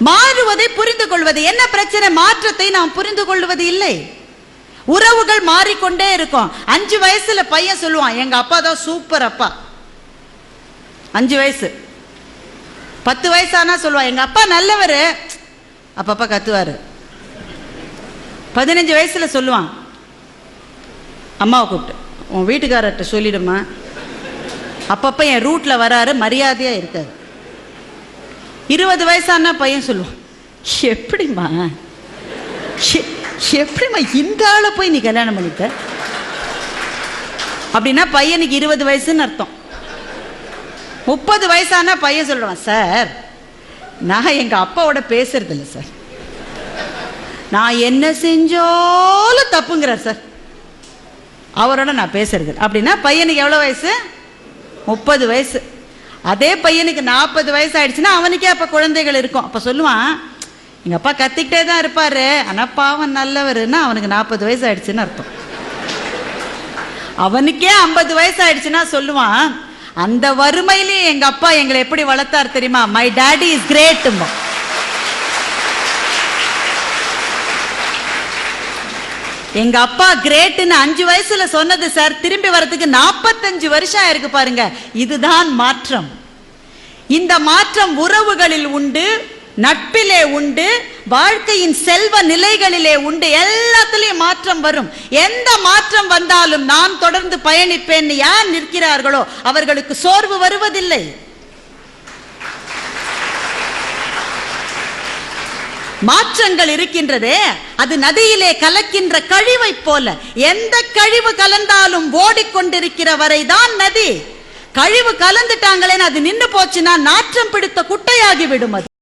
மாறுவதை புரிந்து கொள்வது. என்ன பிரச்சனை? மாற்றத்தை நாம் புரிந்து கொள்வது இல்லை. உறவுகள் மாறிக்கொண்டே இருக்கும். 5 வயசுல பையன் சொல்லுவான், எங்க அப்பா தான் சூப்பர் அப்பா. 5 வயசு. 10 வயசானா சொல்லுவான், எங்க அப்பா நல்லவர், அப்பப்பா கத்துவாரு. 15 வயசுல சொல்லுவான், அம்மாவை கூப்பிட்டு, உன் வீட்டுக்காரர்கிட்ட சொல்லிடுமா, அப்பப்ப என் ரூட்ல வராரு, மரியாதையா இருக்காரு. 20 வயசானா பையன் சொல்லுவான், எப்படிமா இந்த ஆளை போய் நீ கல்யாணம் பண்ணிட்ட? அப்படின்னா பையனுக்கு 20 வயசுன்னு அர்த்தம். 30 வயசானா பையன் சொல்றான், சார் நான் எங்க அப்பாவோட பேசுறது இல்லை சார், நான் என்ன செஞ்சாலும் தப்புங்கிறார் சார், அவரோட நான் பேசுறது. அப்படின்னா பையனுக்கு எவ்வளவு வயசு? 30 வயசு. அதே பையனுக்கு 40 வயசு ஆயிடுச்சுன்னா அவனுக்கே அப்ப குழந்தைகள் இருக்கும். அப்ப சொல்லுவான், எங்க அப்பா கத்திக்கிட்டே தான் இருப்பாரு, ஆனா பாவம் நல்லவருன்னா அவனுக்கு 40 வயசு ஆயிடுச்சுன்னு அர்த்தம். அவனுக்கே 50 வயசு ஆயிடுச்சுன்னா சொல்லுவான், அந்த வறுமையிலே எங்க அப்பா எங்களை எப்படி வளர்த்தார் தெரியுமா, மை டாடி இஸ் கிரேட். எங்க அப்பா கிரேட்னு 5 வயசுல சொன்னது சார், திரும்பி வரதுக்கு 45 வருஷம் ஆயிருக்கு பாருங்க. இதுதான் மாற்றம். இந்த மாற்றம் உறவுகளில் உண்டு, நட்பிலே உண்டு, வாழ்க்கையின் செல்வ நிலைகளிலே உண்டு. எல்லாத்திலையும் மாற்றம் வரும். எந்த மாற்றம் வந்தாலும் நான் தொடர்ந்து பயணிப்பேன் யார் நிற்கிறார்களோ அவர்களுக்கு சோர்வு வருவதில்லை. மாற்றங்கள் இருக்கின்றதே, அது நதியிலே கலக்கின்ற கழிவை போல. எந்த கழிவு கலந்தாலும் ஓடிக்கொண்டிருக்கிற வரைதான் நதி. கழிவு கலந்துட்டாங்களேன்னு அது நின்று போச்சுன்னா நாற்றம் பிடித்த குட்டையாகி விடும். அது